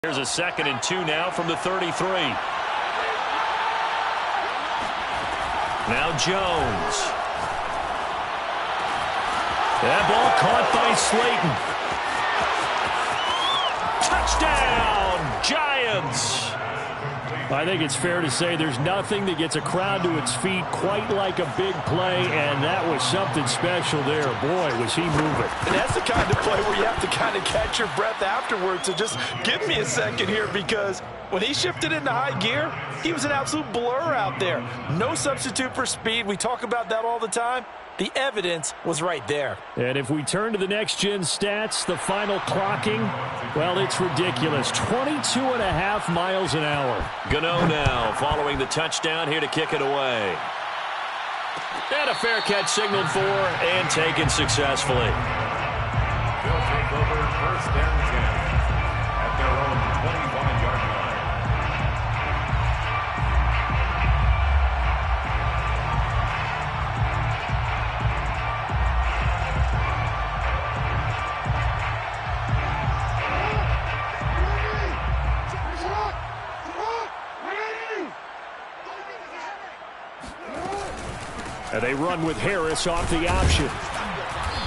Here's a 2nd and 2 now from the 33. Now Jones. That ball caught by Slayton. Touchdown, Giants. I think it's fair to say there's nothing that gets a crowd to its feet quite like a big play, and that was something special there. Boy, was he moving. And that's the kind of play where you have to kind of catch your breath afterwards. So just give me a second here, because when he shifted into high gear, he was an absolute blur out there. No substitute for speed. We talk about that all the time. The evidence was right there. And if we turn to the next-gen stats, the final clocking, well, it's ridiculous. 22.5 miles an hour. Gano now following the touchdown here to kick it away. And a fair catch signaled for and taken successfully. They'll take over 1st and 10 at their own 21-yard line. And they run with Harris off the option.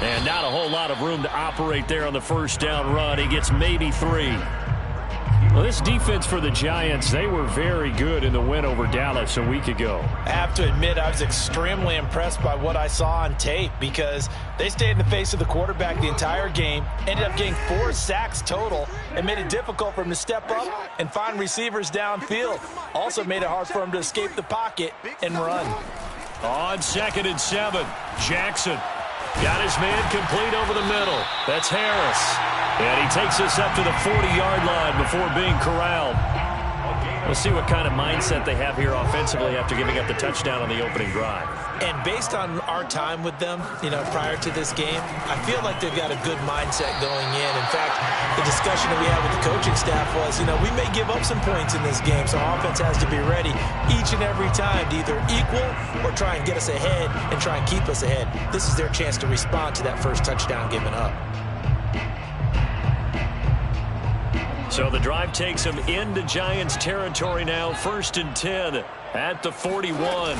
And not a whole lot of room to operate there on the first down run. He gets maybe 3. Well, this defense for the Giants, they were very good in the win over Dallas a week ago. I have to admit, I was extremely impressed by what I saw on tape, because they stayed in the face of the quarterback the entire game, ended up getting 4 sacks total, and made it difficult for him to step up and find receivers downfield. Also made it hard for him to escape the pocket and run. On 2nd and 7, Jackson got his man complete over the middle. That's Harris. And he takes us up to the 40-yard line before being corralled. We'll see what kind of mindset they have here offensively after giving up the touchdown on the opening drive. And based on our time with them, prior to this game, I feel like they've got a good mindset going in. In fact, the discussion that we had with the coaching staff was, we may give up some points in this game, so our offense has to be ready each and every time to either equal or try and get us ahead and try and keep us ahead. This is their chance to respond to that first touchdown given up. So the drive takes him into Giants territory now. 1st and 10 at the 41.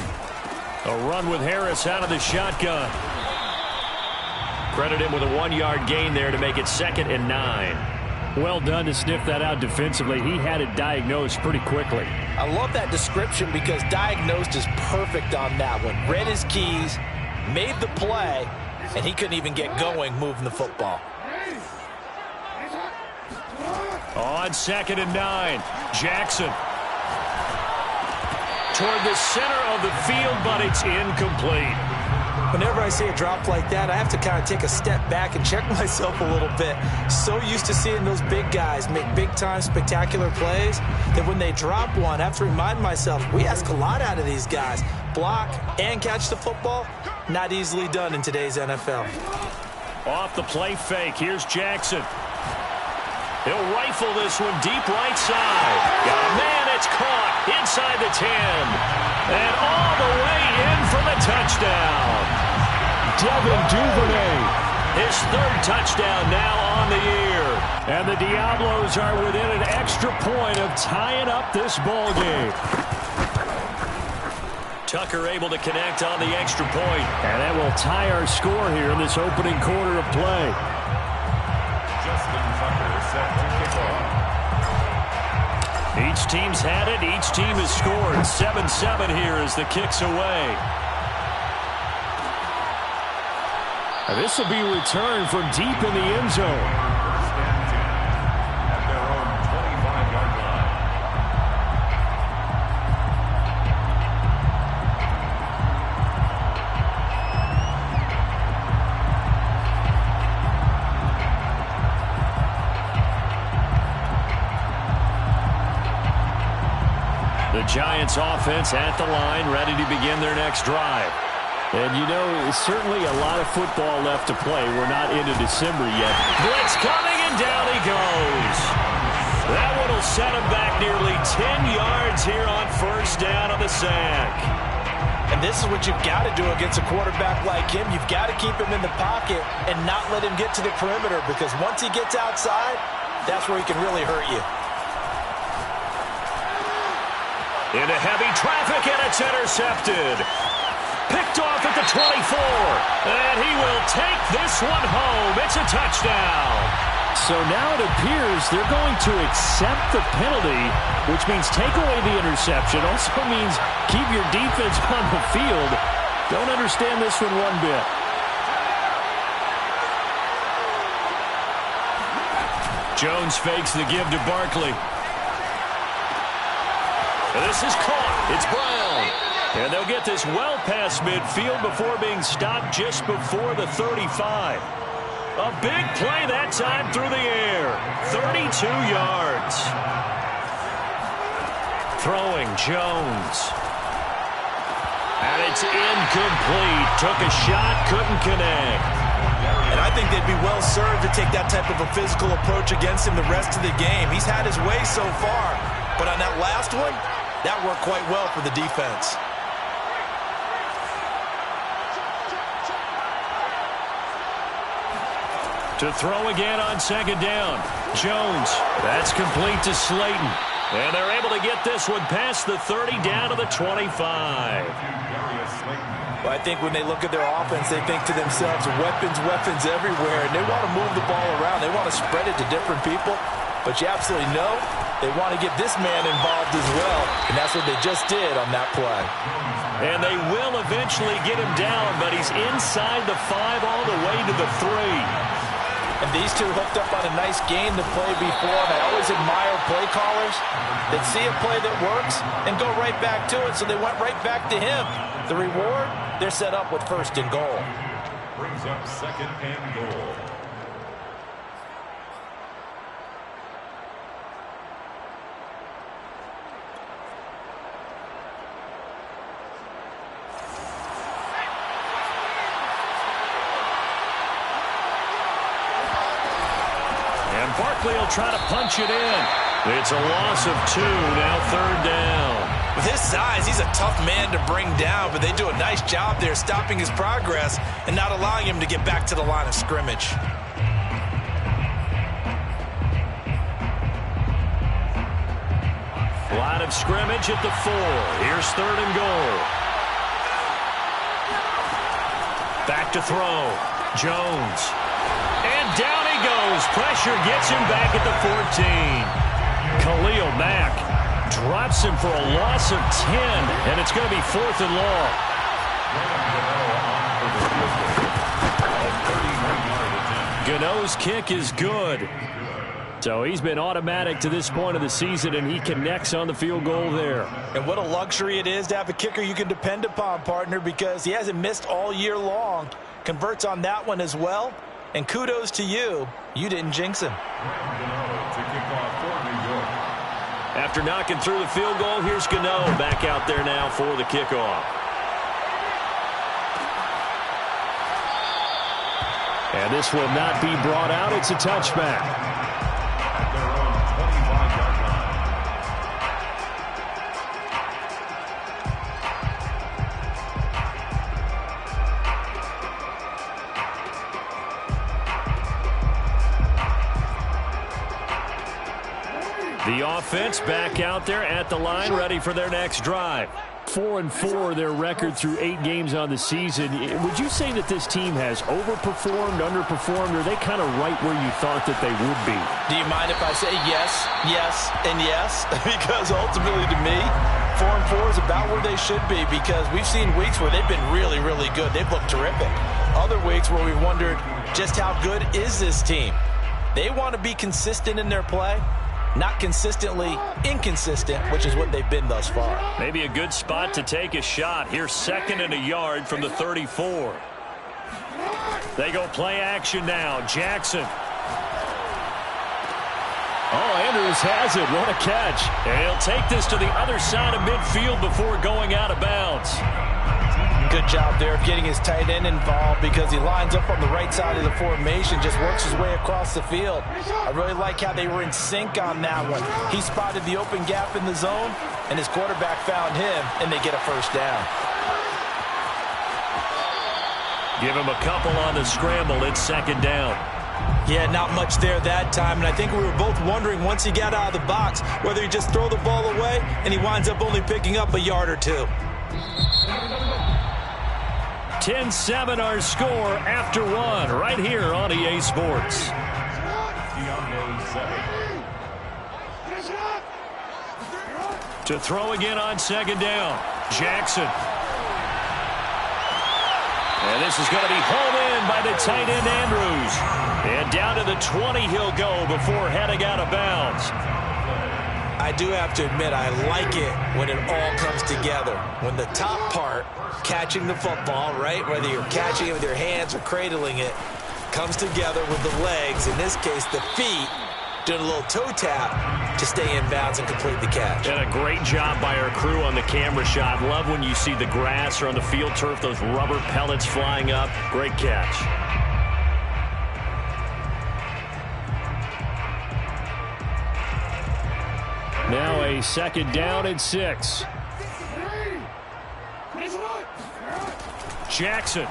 A run with Harris out of the shotgun. Credit him with a 1-yard gain there to make it 2nd and 9. Well done to sniff that out defensively. He had it diagnosed pretty quickly. I love that description, because diagnosed is perfect on that one. Read his keys, made the play, and he couldn't even get going moving the football. On 2nd and 9, Jackson. Toward the center of the field, but it's incomplete. Whenever I see a drop like that, I have to kind of take a step back and check myself a little bit. So used to seeing those big guys make big-time spectacular plays that when they drop one, I have to remind myself, we ask a lot out of these guys. Block and catch the football, not easily done in today's NFL. Off the play fake, here's Jackson. He'll rifle this one deep right side. Got a man, it's caught inside the 10. And all the way in for the touchdown. Devin Duvernay. His 3rd touchdown now on the year. And the Diablos are within an extra point of tying up this ball game. Tucker able to connect on the extra point. And that will tie our score here in this opening quarter of play. Justin Tucker set to kick off. Each team's had it. Each team has scored. 7-7 here as the kick's away. And this will be returned from deep in the end zone. 1st and 10 at their own 25-yard line. The Giants offense at the line, ready to begin their next drive. And certainly a lot of football left to play. We're not into December yet. Blitz coming, and down he goes. That one will set him back nearly 10 yards here on 1st down on the sack. And this is what you've got to do against a quarterback like him. You've got to keep him in the pocket and not let him get to the perimeter, because once he gets outside, that's where he can really hurt you. Into heavy traffic, and it's intercepted. Picked off at the 24. And he will take this one home. It's a touchdown. So now it appears they're going to accept the penalty, which means take away the interception. Also means keep your defense on the field. Don't understand this one one bit. Jones fakes the give to Barkley. This is caught. It's Brown. And they'll get this well past midfield before being stopped just before the 35. A big play that time through the air. 32 yards. Throwing Jones. And it's incomplete. Took a shot, couldn't connect. And I think they'd be well served to take that type of a physical approach against him the rest of the game. He's had his way so far. But on that last one, that worked quite well for the defense. To throw again on second down. Jones. That's complete to Slayton. And they're able to get this one past the 30 down to the 25. Well, I think when they look at their offense, they think to themselves, weapons everywhere. And they want to move the ball around. They want to spread it to different people. But you absolutely know they want to get this man involved as well. And that's what they just did on that play. And they will eventually get him down, but he's inside the 5 all the way to the 3. And these two hooked up on a nice game to play before. And I always admire play callers that see a play that works and go right back to it. So they went right back to him. The reward, they're set up with 1st and goal. Brings up 2nd and goal. Barkley will try to punch it in. It's a loss of 2, now 3rd down. With his size, he's a tough man to bring down, but they do a nice job there stopping his progress and not allowing him to get back to the line of scrimmage. Line of scrimmage at the 4. Here's 3rd and goal. Back to throw. Jones. And down he goes. Pressure gets him back at the 14. Khalil Mack drops him for a loss of 10, and it's going to be 4th and long. Gano's kick is good. So he's been automatic to this point of the season, and he connects on the field goal there. And what a luxury it is to have a kicker you can depend upon, partner, because he hasn't missed all year long. Converts on that one as well. And kudos to you. You didn't jinx him. After knocking through the field goal, here's Gano back out there now for the kickoff. And this will not be brought out. It's a touchback. At their own 25-yard The offense back out there at the line, ready for their next drive. 4-4, their record through 8 games on the season. Would you say that this team has overperformed, underperformed, or are they kind of right where you thought that they would be? Do you mind if I say yes, yes, and yes? Because ultimately to me, 4-4 is about where they should be, because we've seen weeks where they've been really, really good. They've looked terrific. Other weeks where we've wondered just how good is this team. They want to be consistent in their play. Not consistently inconsistent, which is what they've been thus far. Maybe a good spot to take a shot. Here's 2nd and a yard from the 34. They go play action now. Jackson. Oh, Andrews has it. What a catch. And he'll take this to the other side of midfield before going out of bounds. Good job there of getting his tight end involved, because he lines up on the right side of the formation, just works his way across the field. I really like how they were in sync on that one. He spotted the open gap in the zone, and his quarterback found him, and they get a 1st down. Give him a couple on the scramble. It's 2nd down. Yeah, not much there that time, and I think we were both wondering once he got out of the box whether he'd just throw the ball away, and he winds up only picking up a yard or two. 10-7 our score after one right here on EA Sports. To throw again on second down, Jackson. And this is going to be hauled in by the tight end Andrews. And down to the 20 he'll go before heading out of bounds. I do have to admit, I like it when it all comes together. When the top part, catching the football, right, whether you're catching it with your hands or cradling it, comes together with the legs, in this case the feet, doing a little toe tap to stay in bounds and complete the catch. And a great job by our crew on the camera shot. Love when you see the grass or on the field turf, those rubber pellets flying up. Great catch. Now a second down and 6. Jackson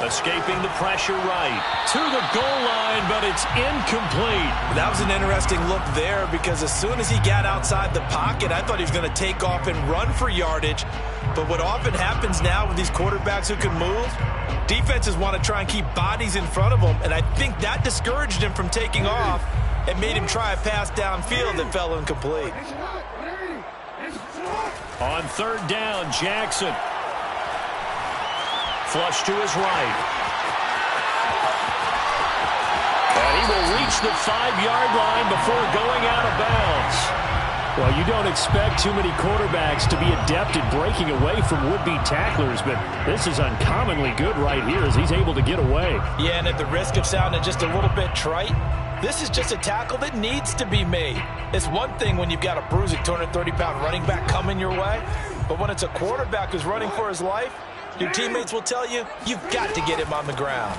escaping the pressure right to the goal line, but it's incomplete. That was an interesting look there because as soon as he got outside the pocket, I thought he was going to take off and run for yardage. But what often happens now with these quarterbacks who can move, defenses want to try and keep bodies in front of them, and I think that discouraged him from taking off and made him try a pass downfield that fell incomplete. On third down, Jackson. Flush to his right. And he will reach the 5-yard line before going out of bounds. Well, you don't expect too many quarterbacks to be adept at breaking away from would-be tacklers, but this is uncommonly good right here as he's able to get away. Yeah, and at the risk of sounding just a little bit trite, this is just a tackle that needs to be made. It's one thing when you've got a bruising 230-pound running back coming your way, but when it's a quarterback who's running for his life, your teammates will tell you, you've got to get him on the ground.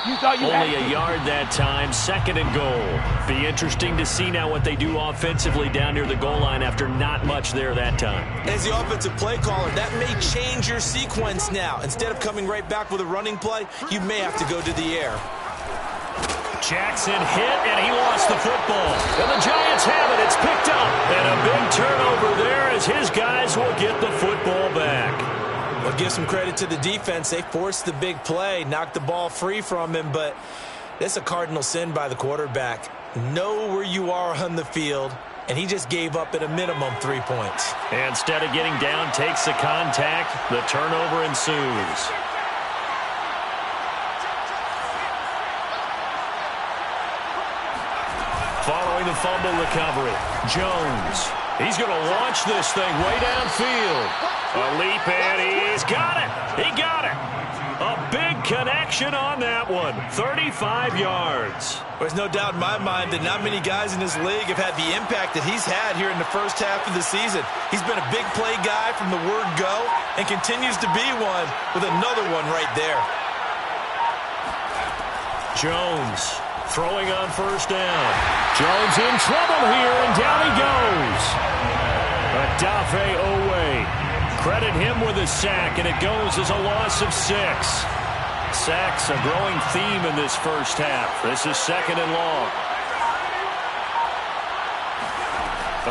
Only a yard that time, second and goal. Be interesting to see now what they do offensively down near the goal line after not much there that time. As the offensive play caller, that may change your sequence now. Instead of coming right back with a running play, you may have to go to the air. Jackson hit, and he lost the football. And the Giants have it. It's picked up. And a big turnover there as his guys will get the football back. Well, give some credit to the defense. They forced the big play, knocked the ball free from him, but this is a cardinal sin by the quarterback. Know where you are on the field, and he just gave up at a minimum 3 points. And instead of getting down, takes the contact. The turnover ensues. Following the fumble recovery, Jones. He's going to launch this thing way downfield. A leap, and he's got it. He got it. A big connection on that one. 35 yards. There's no doubt in my mind that not many guys in this league have had the impact that he's had here in the first half of the season. He's been a big play guy from the word go and continues to be one with another one right there. Jones throwing on first down. Jones in trouble here, and down he goes. Odafe Oweh. Credit him with a sack, and it goes as a loss of 6. Sacks, a growing theme in this first half. This is second and long.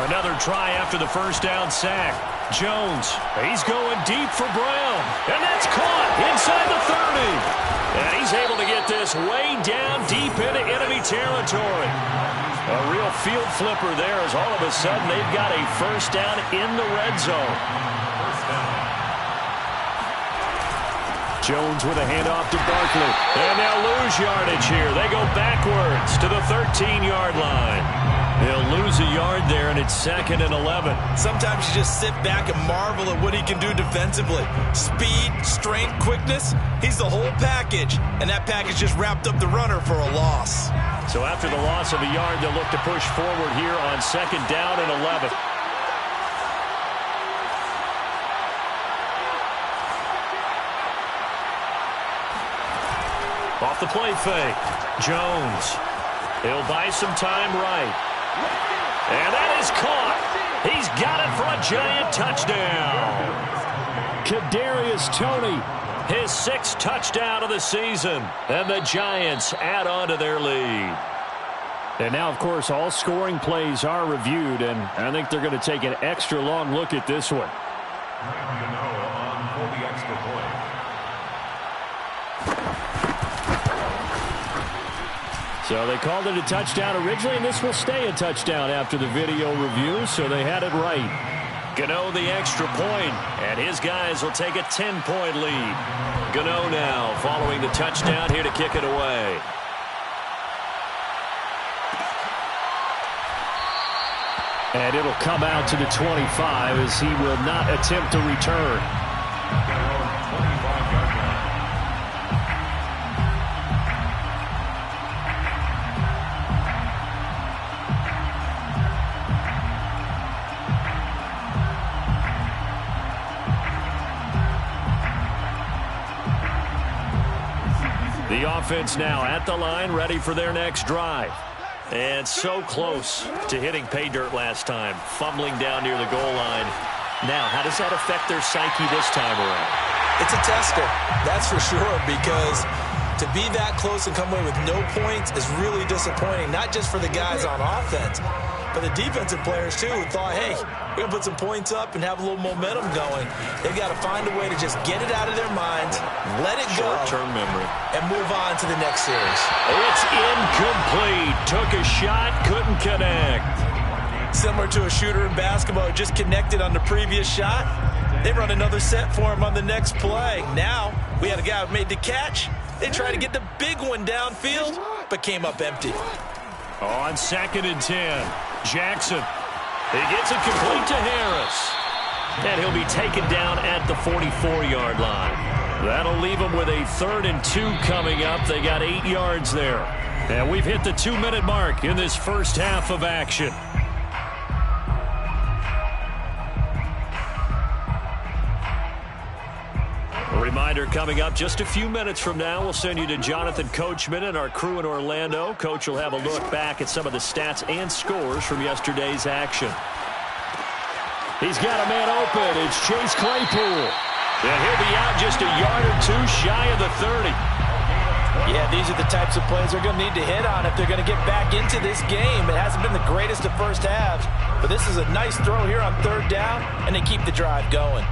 Another try after the first down sack. Jones, he's going deep for Brown, and that's caught inside the 30. And he's able to get this way down deep into enemy territory. A real field flipper there as all of a sudden they've got a first down in the red zone. Jones with a handoff to Barkley. And they'll lose yardage here. They go backwards to the 13-yard line. They'll lose a yard there, and it's second and 11. Sometimes you just sit back and marvel at what he can do defensively. Speed, strength, quickness, he's the whole package. And that package just wrapped up the runner for a loss. So after the loss of a yard, they'll look to push forward here on second down and 11. Off the play fake. Jones. He'll buy some time right. And that is caught. He's got it for a giant touchdown. Kadarius Toney His 6th touchdown of the season. And the Giants add on to their lead. And now, of course, all scoring plays are reviewed, and I think they're going to take an extra long look at this one. On for the extra point. So they called it a touchdown originally, and this will stay a touchdown after the video review, so they had it right. Gano the extra point, and his guys will take a 10-point lead. Gano now following the touchdown here to kick it away. And it'll come out to the 25 as he will not attempt to return. The offense now at the line, ready for their next drive. And so close to hitting pay dirt last time, fumbling down near the goal line. Now, how does that affect their psyche this time around? It's a tester, that's for sure, because to be that close and come away with no points is really disappointing, not just for the guys on offense, but the defensive players, too, who thought, hey, we're going to put some points up and have a little momentum going. They've got to find a way to just get it out of their minds, let it go, short-term memory, and move on to the next series. It's incomplete. Took a shot, couldn't connect. Similar to a shooter in basketball who just connected on the previous shot. They run another set for him on the next play. Now, we had a guy who made the catch. They tried to get the big one downfield, but came up empty. On 2nd and 10, Jackson. He gets it complete to Harris. And he'll be taken down at the 44-yard line. That'll leave him with a 3rd and 2 coming up. They got 8 yards there. And we've hit the 2-minute mark in this first half of action. A reminder coming up just a few minutes from now, we'll send you to Jonathan Coachman and our crew in Orlando. Coach will have a look back at some of the stats and scores from yesterday's action. He's got a man open. It's Chase Claypool. And he'll be out just a yard or 2 shy of the 30. Yeah, these are the types of plays they're going to need to hit on if they're going to get back into this game. It hasn't been the greatest of first halves, but this is a nice throw here on 3rd down, and they keep the drive going.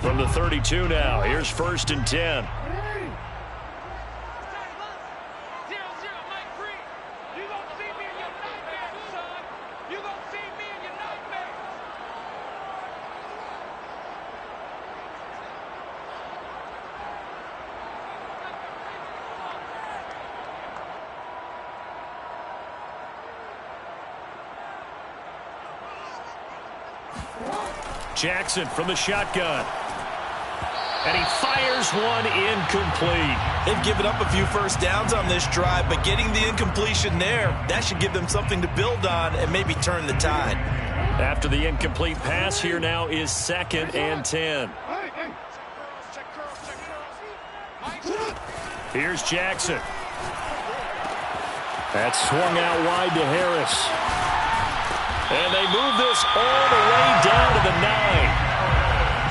From the 32 now, here's 1st and 10. Jackson from the shotgun. And he fires one incomplete. They've given up a few first downs on this drive, but getting the incompletion there, that should give them something to build on and maybe turn the tide. After the incomplete pass, here now is 2nd and 10. Here's Jackson. That swung out wide to Harris. And they move this all the way down to the 9.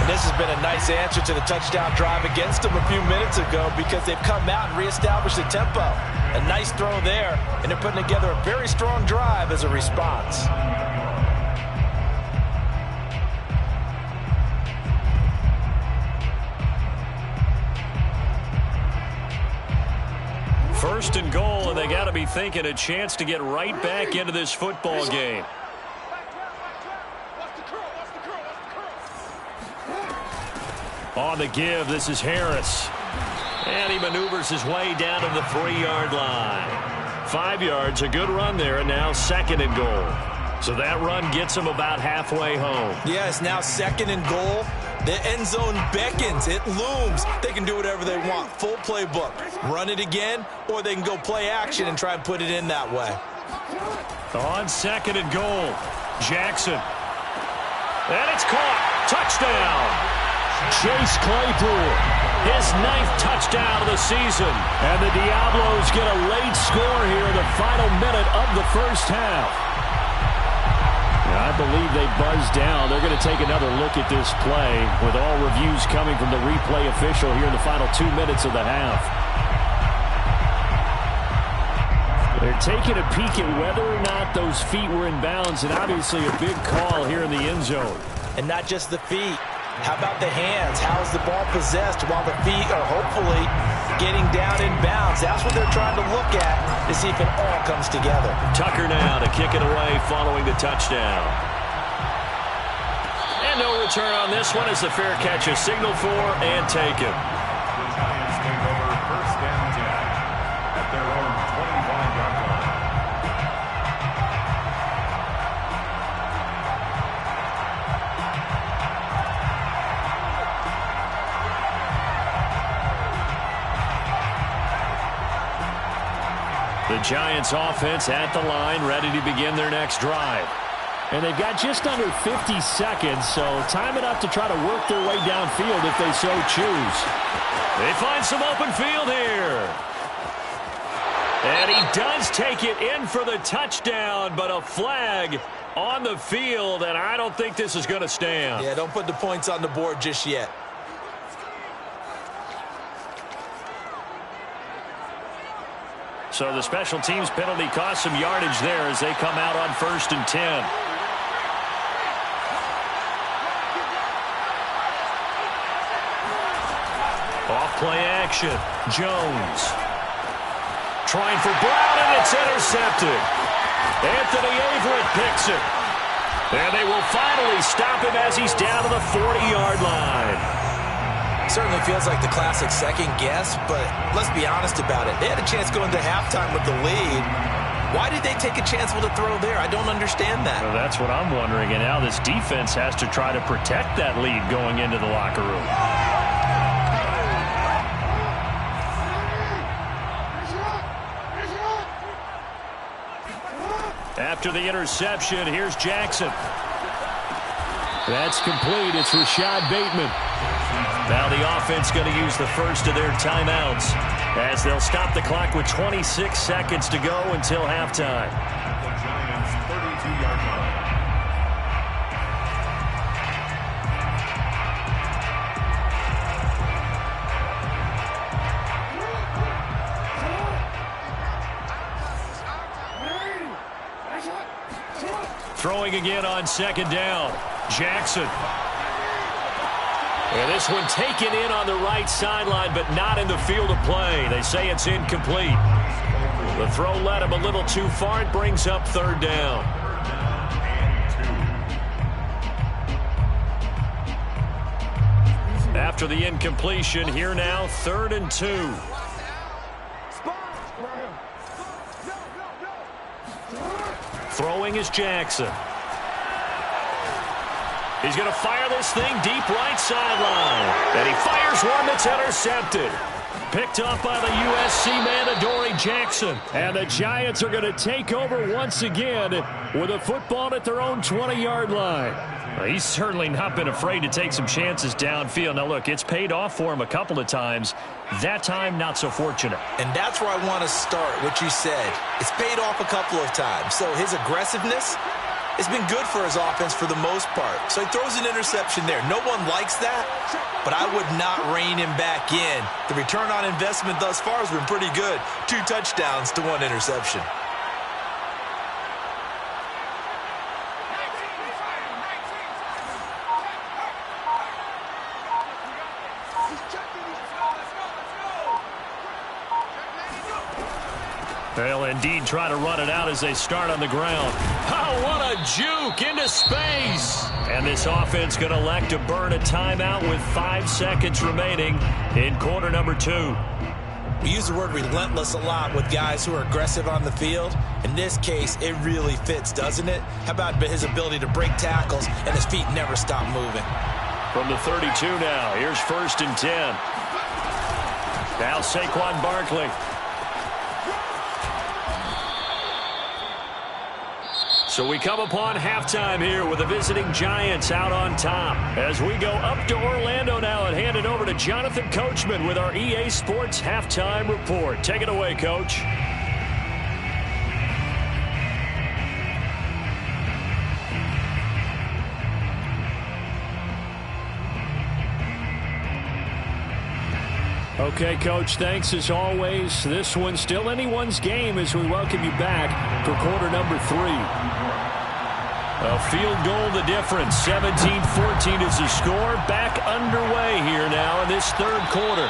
And this has been a nice answer to the touchdown drive against them a few minutes ago because they've come out and reestablished the tempo. A nice throw there, and they're putting together a very strong drive as a response. First and goal, and they got to be thinking a chance to get right back into this football game. On the give, this is Harris. And he maneuvers his way down to the 3-yard line. 5 yards, a good run there, and now 2nd and goal. So that run gets him about halfway home. Yeah, it's now 2nd and goal. The end zone beckons. It looms. They can do whatever they want. Full playbook. Run it again, or they can go play action and try and put it in that way. On 2nd and goal, Jackson. And it's caught. Touchdown. Chase Claypool, his 9th touchdown of the season. And the Diablos get a late score here in the final minute of the first half. I believe they buzzed down. They're going to take another look at this play with all reviews coming from the replay official here in the final 2 minutes of the half. They're taking a peek at whether or not those feet were in bounds, and obviously a big call here in the end zone. And not just the feet. How about the hands? How's the ball possessed while the feet are hopefully getting down in bounds? That's what they're trying to look at to see if it all comes together. Tucker now to kick it away following the touchdown. And no return on this one as the fair catch is signaled for and taken. The Giants take over first and 10 at their own 25-yard line. The Giants offense at the line, ready to begin their next drive. And they've got just under 50 seconds, so time enough to try to work their way downfield if they so choose. They find some open field here. And he does take it in for the touchdown, but a flag on the field, and I don't think this is going to stand. Yeah, don't put the points on the board just yet. So the special teams penalty cost some yardage there as they come out on 1st and 10. Off play action. Jones. Trying for Brown, and it's intercepted. Anthony Averett picks it. And they will finally stop him as he's down to the 40-yard line. Certainly feels like the classic second guess, but let's be honest about it. They had a chance going to halftime with the lead. Why did they take a chance with a throw there? I don't understand that. Well, that's what I'm wondering, and now this defense has to try to protect that lead going into the locker room. After the interception, here's Jackson. That's complete. It's Rashad Bateman. Now the offense going to use the first of their timeouts as they'll stop the clock with 26 seconds to go until halftime. The Giants' 32-yard line. Throwing again on 2nd down. Jackson. And this one taken in on the right sideline, but not in the field of play. They say it's incomplete. The throw led him a little too far. It brings up 3rd down. After the incompletion, here now, 3rd and 2. Throwing is Jackson. He's going to fire this thing deep right sideline. And he fires one that's intercepted. Picked off by the USC man, Adoree Jackson. And the Giants are going to take over once again with a football at their own 20-yard line. Well, he's certainly not been afraid to take some chances downfield. Now, look, it's paid off for him a couple of times. That time, not so fortunate. And that's where I want to start, what you said. It's paid off a couple of times. So his aggressiveness, it's been good for his offense for the most part. So he throws an interception there. No one likes that, but I would not rein him back in. The return on investment thus far has been pretty good. 2 touchdowns to 1 interception. They'll indeed try to run it out as they start on the ground. Oh, what a juke into space. And this offense going to elect to burn a timeout with 5 seconds remaining in quarter number 2. We use the word relentless a lot with guys who are aggressive on the field. In this case, it really fits, doesn't it? How about his ability to break tackles and his feet never stop moving? From the 32 now, here's 1st and 10. Now Saquon Barkley. So we come upon halftime here with the visiting Giants out on top. As we go up to Orlando now and hand it over to Jonathan Coachman with our EA Sports Halftime Report. Take it away, Coach. Okay, Coach, thanks as always. This one's still anyone's game as we welcome you back for quarter number 3. A field goal the difference. 17-14 is the score. Back underway here now in this third quarter.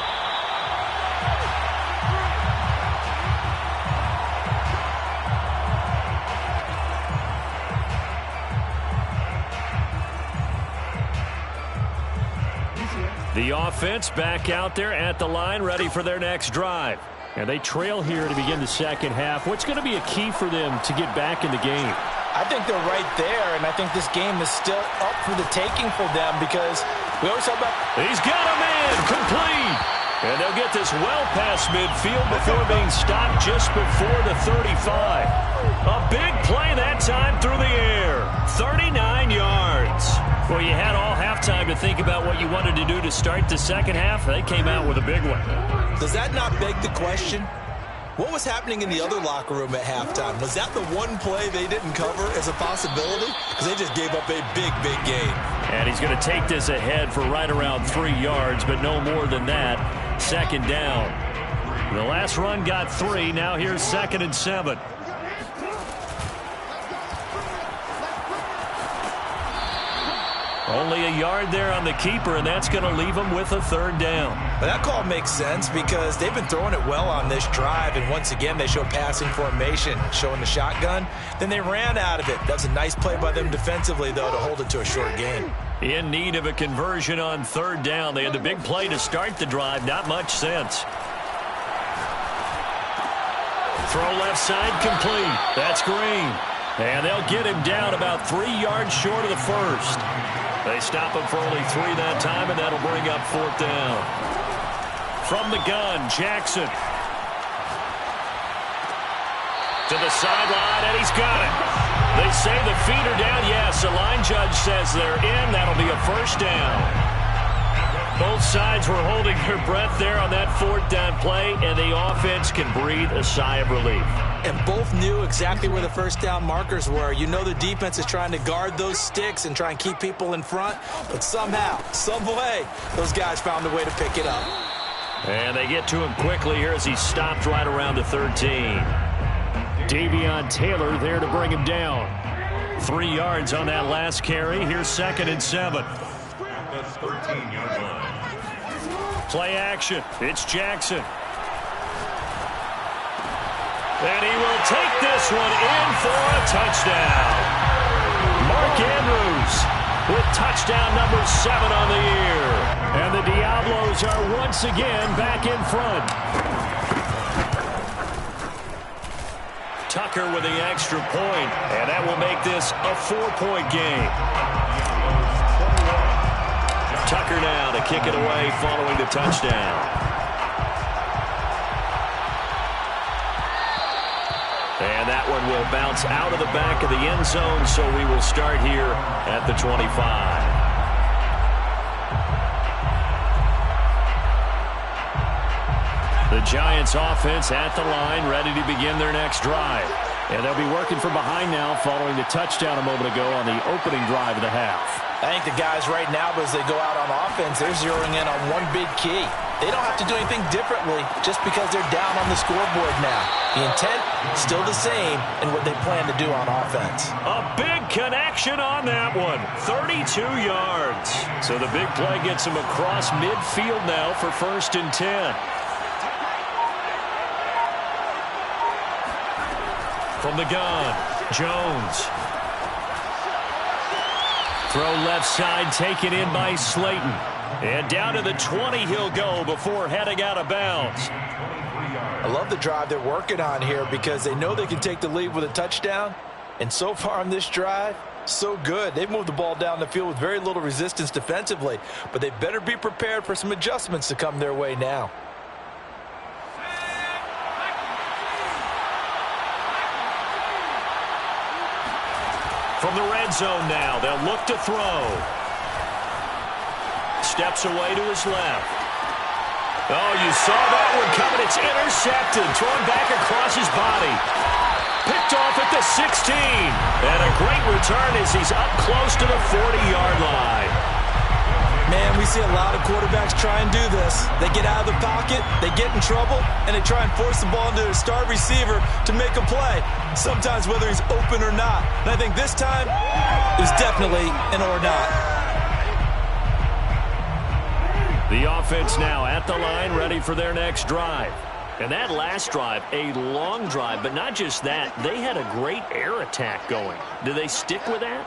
The offense back out there at the line, ready for their next drive. And they trail here to begin the second half. What's going to be a key for them to get back in the game? I think they're right there, and I think this game is still up for the taking for them because we always talk about... He's got a man, complete. And they'll get this well past midfield before being stopped just before the 35. A big play that time through the air. 39 yards. Well, you had all halftime to think about what you wanted to do to start the second half. They came out with a big one. Does that not beg the question? What was happening in the other locker room at halftime? Was that the one play they didn't cover as a possibility? Because they just gave up a big, big gain. And he's going to take this ahead for right around 3 yards, but no more than that. Second down. The last run got 3. Now here's 2nd and 7. Only a yard there on the keeper, and that's going to leave them with a 3rd down. But that call makes sense because they've been throwing it well on this drive, and once again they show passing formation, showing the shotgun. Then they ran out of it. That's a nice play by them defensively, though, to hold it to a short gain. In need of a conversion on 3rd down. They had the big play to start the drive. Not much sense. Throw left side complete. That's Green. And they'll get him down about 3 yards short of the first. They stop him for only 3 that time, and that'll bring up 4th down. From the gun, Jackson. To the sideline, and he's got it. They say the feet are down. Yes, the line judge says they're in. That'll be a 1st down. Both sides were holding their breath there on that 4th down play, and the offense can breathe a sigh of relief. And both knew exactly where the 1st down markers were. You know the defense is trying to guard those sticks and try and keep people in front, but somehow, some way, those guys found a way to pick it up. And they get to him quickly here as he stopped right around the 13. Davion Taylor there to bring him down. 3 yards on that last carry. Here's 2nd and 7. That's 13-yard line. Play action. It's Jackson. And he will take this one in for a touchdown. Mark Andrews with touchdown number 7 on the year. And the Diablos are once again back in front. Tucker with the extra point, and that will make this a 4-point game. Tucker now to kick it away following the touchdown. And that one will bounce out of the back of the end zone, so we will start here at the 25. The Giants offense at the line, ready to begin their next drive. And they'll be working from behind now following the touchdown a moment ago on the opening drive of the half. I think the guys right now, as they go out on offense, they're zeroing in on one big key. They don't have to do anything differently just because they're down on the scoreboard now. The intent, still the same in what they plan to do on offense. A big connection on that one. 32 yards. So the big play gets him across midfield now for 1st and 10. From the gun, Jones. Throw left side taken in by Slayton. And down to the 20 he'll go before heading out of bounds. I love the drive they're working on here because they know they can take the lead with a touchdown. And so far on this drive, so good. They've moved the ball down the field with very little resistance defensively. But they better be prepared for some adjustments to come their way now. From the red zone now, they'll look to throw. Steps away to his left. Oh, you saw that one coming. It's intercepted. Thrown back across his body. Picked off at the 16. And a great return as he's up close to the 40-yard line. Man, we see a lot of quarterbacks try and do this. They get out of the pocket, they get in trouble, and they try and force the ball into their star receiver to make a play, sometimes whether he's open or not. And I think this time, it was definitely an or not. The offense now at the line, ready for their next drive. And that last drive, a long drive, but not just that. They had a great air attack going. Do they stick with that?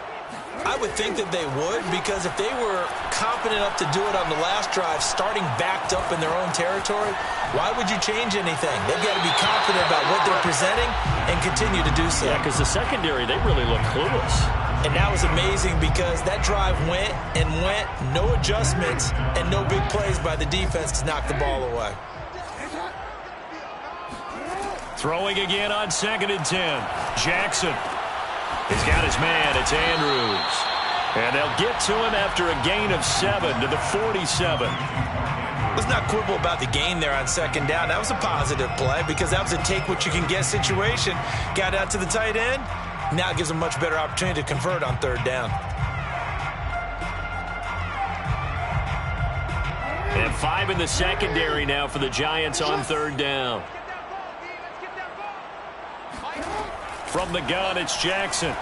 I would think that they would, because if they were confident enough to do it on the last drive, starting backed up in their own territory, why would you change anything? They've got to be confident about what they're presenting and continue to do so. Yeah, because the secondary, they really look clueless. And that was amazing because that drive went and went, no adjustments, and no big plays by the defense to knock the ball away. Throwing again on 2nd and 10. Jackson. He's got his man. It's Andrews. And they'll get to him after a gain of 7 to the 47. Let's not quibble about the gain there on 2nd down. That was a positive play because that was a take-what-you-can-get situation. Got out to the tight end. Now it gives them a much better opportunity to convert on 3rd down. And 5 in the secondary now for the Giants on 3rd down. From the gun, it's Jackson.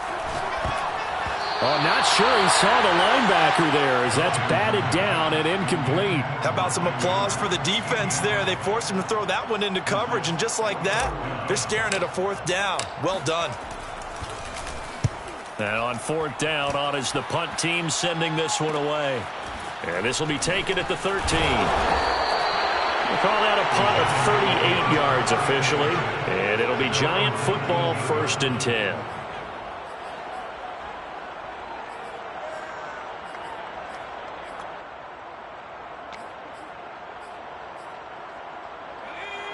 Oh, not sure he saw the linebacker there as that's batted down and incomplete. How about some applause for the defense there? They forced him to throw that one into coverage, and just like that, they're staring at a 4th down. Well done. And on 4th down, on is the punt team sending this one away. And this will be taken at the 13. We'll call that a punt of 38 yards officially. And it'll be Giant football 1st and 10.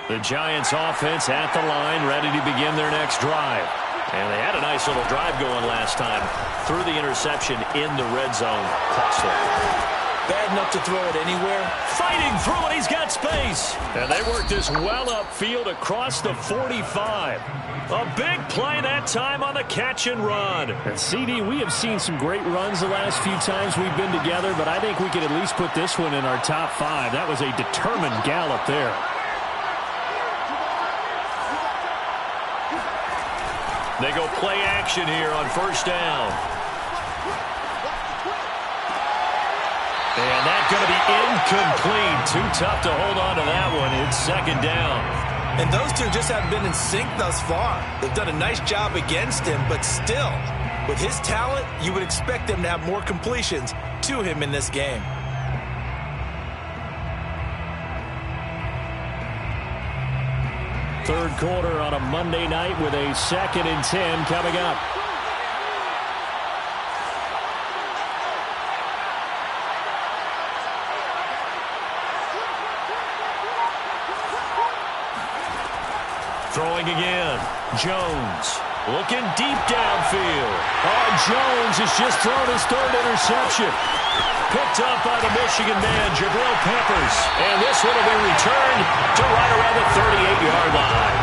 The Giants offense at the line, ready to begin their next drive. And they had a nice little drive going last time. Threw the interception in the red zone. Costly. Bad enough to throw it anywhere. Fighting through it, he's got space. And they worked this well upfield across the 45. A big play that time on the catch and run. And CD, we have seen some great runs the last few times we've been together, but I think we could at least put this one in our top 5. That was a determined gallop there. They go play action here on 1st down. And that's going to be incomplete. Too tough to hold on to that one. It's 2nd down. And those two just haven't been in sync thus far. They've done a nice job against him, but still, with his talent, you would expect them to have more completions to him in this game. Third quarter on a Monday night with a 2nd and 10 coming up. Throwing again. Jones looking deep downfield. Oh, Jones has just thrown his 3rd interception. Picked up by the Michigan man, Jabril Peppers. And this one will be returned to right around the 38-yard line.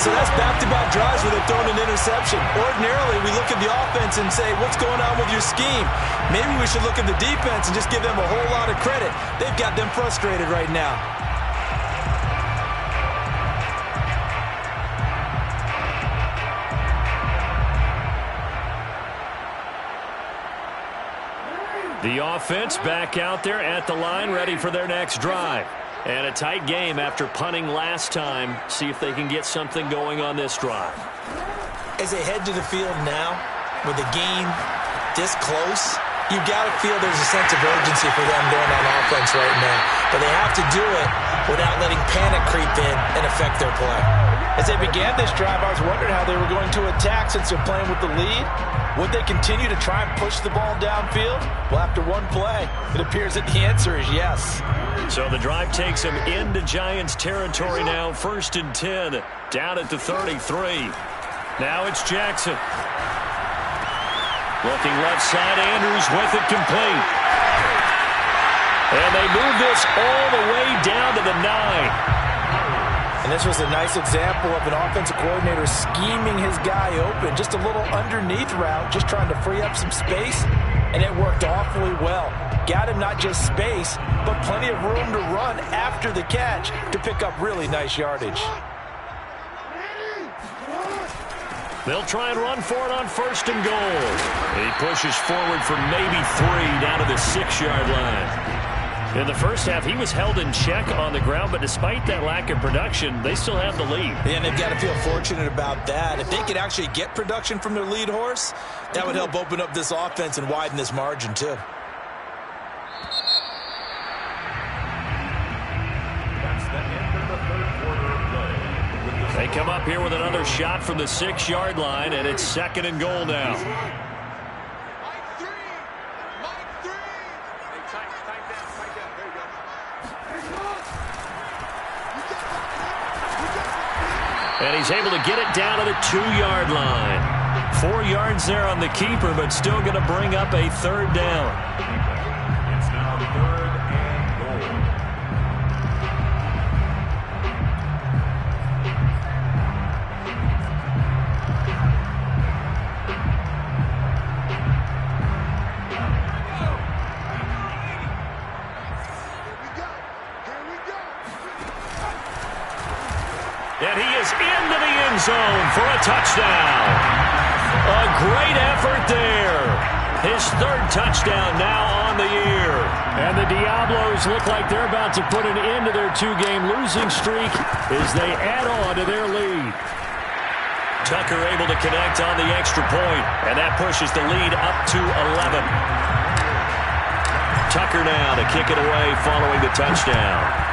So that's back-to-back drives where they've thrown an interception. Ordinarily, we look at the offense and say, what's going on with your scheme? Maybe we should look at the defense and just give them a whole lot of credit. They've got them frustrated right now. The offense back out there at the line, ready for their next drive. And a tight game after punting last time. See if they can get something going on this drive. As they head to the field now, with the game this close, you've got to feel there's a sense of urgency for them going on offense right now. But they have to do it without letting panic creep in and affect their play. As they began this drive, I was wondering how they were going to attack since they're playing with the lead. Would they continue to try and push the ball downfield? Well, after one play, it appears that the answer is yes. So the drive takes them into Giants territory now. 1st and 10, down at the 33. Now it's Jackson. Looking left side, Andrews with it complete. And they move this all the way down to the 9. And this was a nice example of an offensive coordinator scheming his guy open. Just a little underneath route, just trying to free up some space, and it worked awfully well. got him not just space, but plenty of room to run after the catch to pick up really nice yardage. They'll try and run for it on 1st and goal. He pushes forward for maybe 3 down to the 6-yard line. In the first half, he was held in check on the ground, but despite that lack of production, they still have the lead. And they've got to feel fortunate about that. If they could actually get production from their lead horse, that would help open up this offense and widen this margin too. That's the end of the 3rd quarter of play. They come up here with another shot from the 6-yard line, and it's 2nd and goal now. And he's able to get it down to the 2-yard line. 4 yards there on the keeper, but still going to bring up a 3rd down. It's now 3rd and goal. And he is into the end zone for a touchdown. A great effort there. His 3rd touchdown now on the year. And the Diablos look like they're about to put an end to their 2-game losing streak as they add on to their lead. Tucker able to connect on the extra point, and that pushes the lead up to 11. Tucker now to kick it away following the touchdown.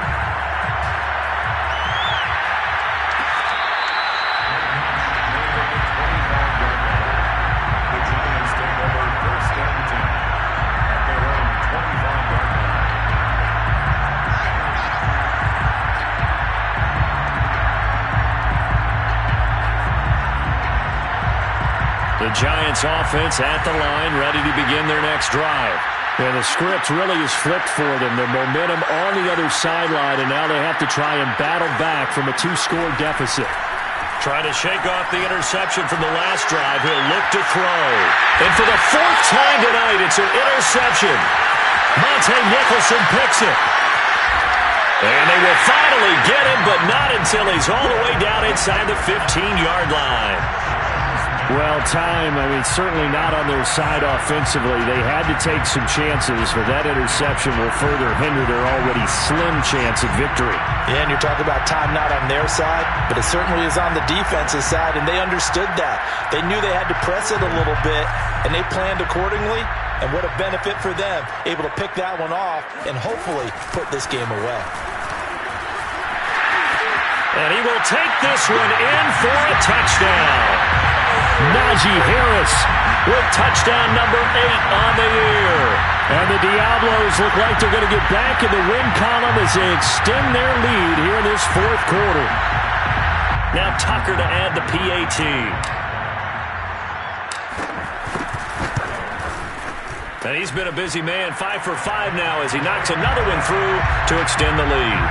The Giants offense at the line, ready to begin their next drive. And the script really is flipped for them. The momentum on the other sideline, and now they have to try and battle back from a 2-score deficit. Trying to shake off the interception from the last drive. He'll look to throw. And for the 4th time tonight, it's an interception. Monte Nicholson picks it. And they will finally get him, but not until he's all the way down inside the 15-yard line. Well, certainly not on their side offensively. They had to take some chances, but that interception will further hinder their already slim chance at victory. Yeah, and you're talking about time not on their side, but it certainly is on the defense's side, and they understood that. They knew they had to press it a little bit, and they planned accordingly, and what a benefit for them, able to pick that one off and hopefully put this game away. And he will take this one in for a touchdown. Najee Harris with touchdown number 8 on the year. And the Diablos look like they're going to get back in the win column as they extend their lead here in this 4th quarter. Now Tucker to add the PAT. And he's been a busy man, 5 for 5 now as he knocks another one through to extend the lead.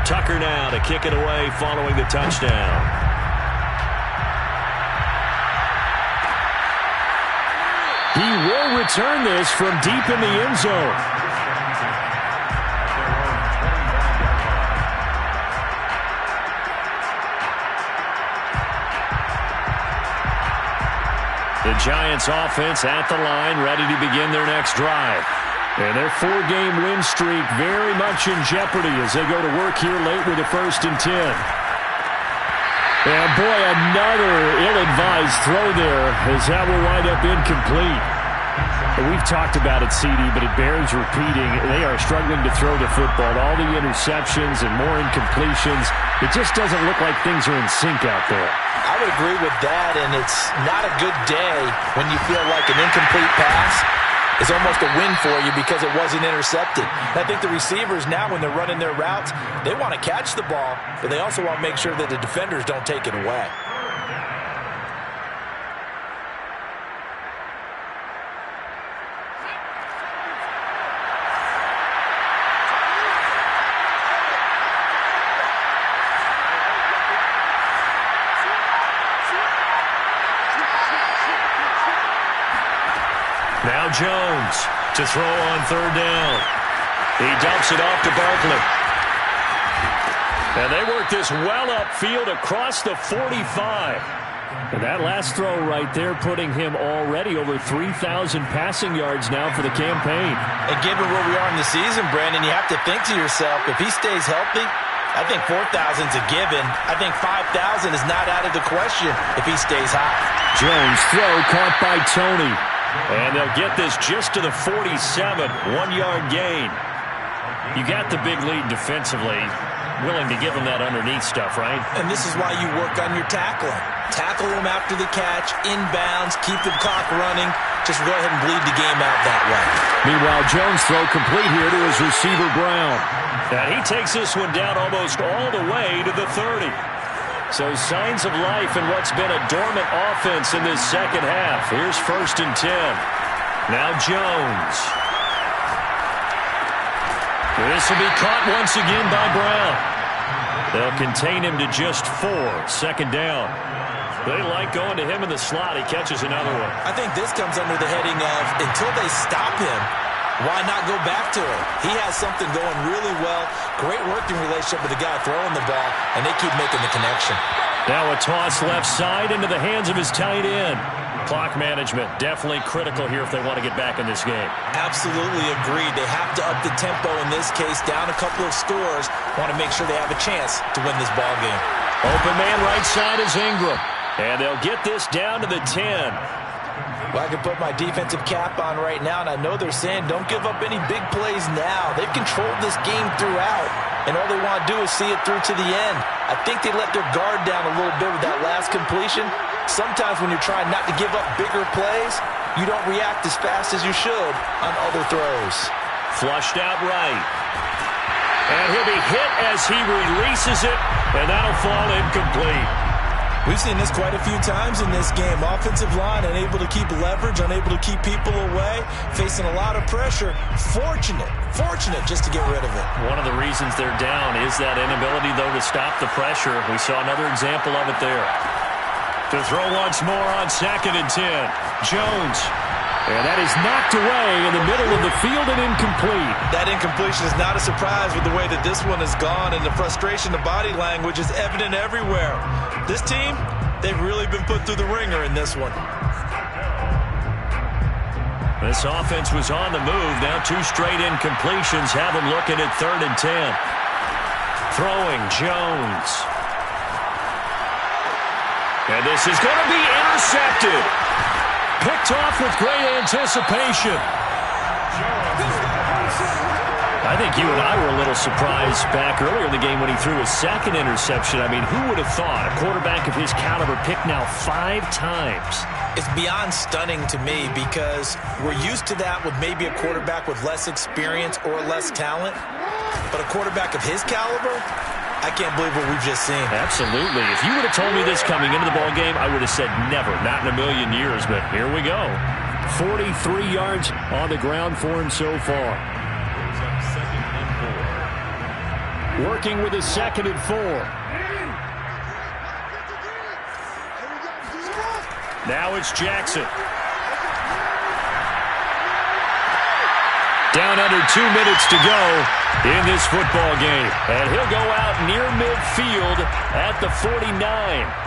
Tucker now to kick it away following the touchdown. He will return this from deep in the end zone. The Giants offense at the line, ready to begin their next drive. And their 4-game win streak very much in jeopardy as they go to work here late with a 1st and 10. And boy, another ill-advised throw there as that will wind up incomplete. We've talked about it, CD, but it bears repeating. They are struggling to throw the football. All the interceptions and more incompletions. It just doesn't look like things are in sync out there. I would agree with that, and it's not a good day when you feel like an incomplete pass is almost a win for you because it wasn't intercepted. And I think the receivers now, when they're running their routes, they want to catch the ball, but they also want to make sure that the defenders don't take it away. Now Jones to throw on third down. He dumps it off to Barkley. And they work this well upfield across the 45. And that last throw right there putting him already over 3,000 passing yards now for the campaign. And given where we are in the season, Brandon, you have to think to yourself, if he stays healthy, I think 4,000 is a given. I think 5,000 is not out of the question if he stays hot. Jones throw caught by Tony. And they'll get this just to the 47, 1-yard gain. You got the big lead defensively. Willing to give him that underneath stuff, right? And this is why you work on your tackling. Tackle him after the catch, inbounds, keep the clock running. Just go ahead and bleed the game out that way. Meanwhile, Jones throw complete here to his receiver, Brown. And he takes this one down almost all the way to the 30. So signs of life in what's been a dormant offense in this second half. Here's 1st and 10. Now Jones. This will be caught once again by Brown. They'll contain him to just 4, 2nd down. They like going to him in the slot. He catches another one. I think this comes under the heading of until they stop him, why not go back to him? He has something going really well. Great working relationship with the guy throwing the ball, and they keep making the connection. Now a toss left side into the hands of his tight end. Clock management definitely critical here if they want to get back in this game. Absolutely agreed. They have to up the tempo in this case, down a couple of scores. Want to make sure they have a chance to win this ball game. Open man right side is Ingram. And they'll get this down to the 10. Well, I can put my defensive cap on right now, and I know they're saying don't give up any big plays now. They've controlled this game throughout, and all they want to do is see it through to the end. I think they let their guard down a little bit with that last completion. Sometimes when you're trying not to give up bigger plays, you don't react as fast as you should on other throws. Flushed out right. And he'll be hit as he releases it, and that'll fall incomplete. We've seen this quite a few times in this game. Offensive line unable to keep leverage, unable to keep people away, facing a lot of pressure. Fortunate just to get rid of it. One of the reasons they're down is that inability, though, to stop the pressure. We saw another example of it there. To throw once more on 2nd and 10. Jones. And that is knocked away in the middle of the field and incomplete. That incompletion is not a surprise with the way that this one has gone, and the frustration, the body language is evident everywhere. This team, they've really been put through the ringer in this one. This offense was on the move. Now 2 straight incompletions have them looking at 3rd and 10. Throwing Jones. And this is going to be intercepted. Picked off with great anticipation. I think you and I were a little surprised back earlier in the game when he threw his 2nd interception. I mean, who would have thought a quarterback of his caliber picked now 5 times? It's beyond stunning to me because we're used to that with maybe a quarterback with less experience or less talent. But a quarterback of his caliber, I can't believe what we've just seen. Absolutely. If you would have told me this coming into the ball game, I would have said never, not in a million years, but here we go. 43 yards on the ground for him so far. Working with his 2nd and 4. Now it's Jackson. Down under 2 minutes to go in this football game. And he'll go out near midfield at the 49.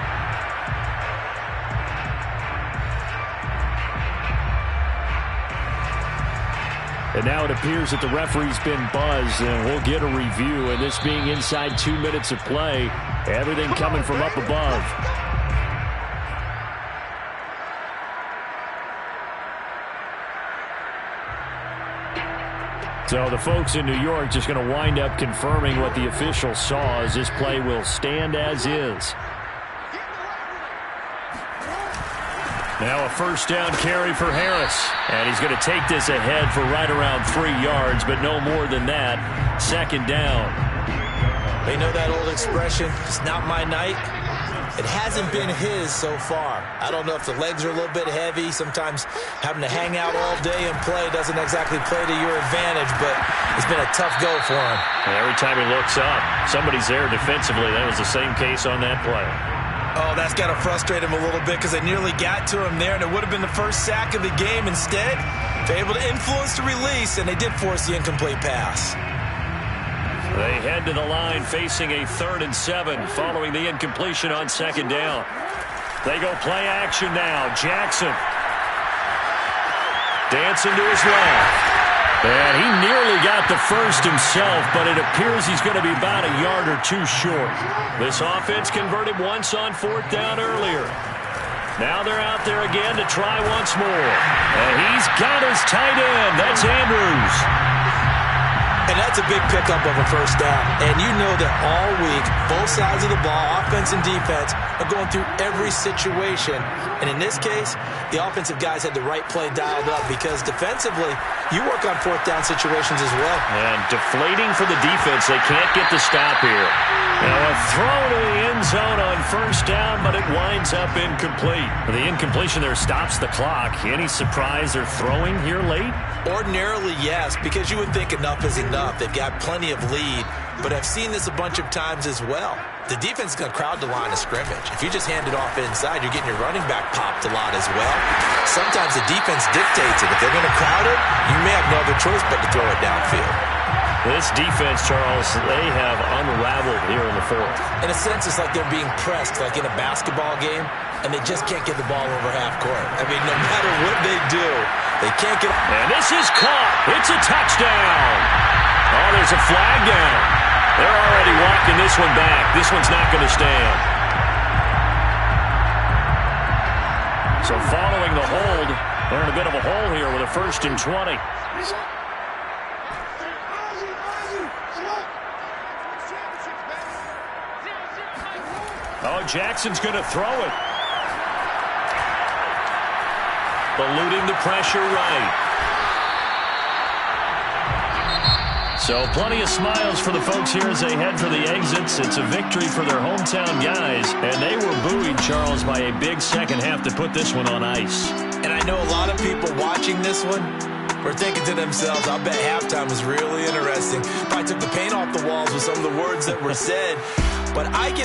And now it appears that the referee's been buzzed, and we'll get a review. And this being inside 2 minutes of play, everything coming from up above. So the folks in New York just going to wind up confirming what the official saw, as this play will stand as is. Now a 1st down carry for Harris. And he's going to take this ahead for right around 3 yards, but no more than that. 2nd down. They know that old expression, it's not my night. It hasn't been his so far. I don't know if the legs are a little bit heavy. Sometimes having to hang out all day and play doesn't exactly play to your advantage, but it's been a tough go for him. And every time he looks up, somebody's there defensively. That was the same case on that play. Oh, that's got to frustrate him a little bit because they nearly got to him there, and it would have been the first sack of the game. Instead, they're able to influence the release, and they did force the incomplete pass. They head to the line facing a 3rd and 7 following the incompletion on 2nd down. They go play action now. Jackson dancing to his left. And he nearly got the first himself, but it appears he's going to be about a yard or two short. This offense converted once on 4th down earlier. Now they're out there again to try once more. And he's got his tight end. That's Andrews. And that's a big pickup of a first down. And you know that all week, both sides of the ball, offense and defense, are going through every situation. And in this case, the offensive guys had the right play dialed up because defensively, you work on 4th down situations as well. And deflating for the defense. They can't get the stop here. Now a throw to the end zone on 1st down, but it winds up incomplete. The incompletion there stops the clock. Any surprise they're throwing here late? Ordinarily, yes, because you would think enough is enough. They've got plenty of lead, but I've seen this a bunch of times as well. The defense is going to crowd the line of scrimmage. If you just hand it off inside, you're getting your running back popped a lot as well. Sometimes the defense dictates it. If they're going to crowd it, you may have no other choice but to throw it downfield. This defense, Charles, they have unraveled here in the 4th. In a sense, it's like they're being pressed, like in a basketball game, and they just can't get the ball over half court. I mean, no matter what they do, they can't get... And this is caught. It's a touchdown. Oh, there's a flag down. They're already walking this one back. This one's not going to stand. So following the hold, they're in a bit of a hole here with a 1st and 20. Oh, Jackson's going to throw it. Eluding the pressure right. So plenty of smiles for the folks here as they head for the exits. It's a victory for their hometown guys, and they were buoyed, Charles, by a big second half to put this one on ice. And I know a lot of people watching this one were thinking to themselves, I bet halftime was really interesting. Probably took the paint off the walls with some of the words that were said. But I get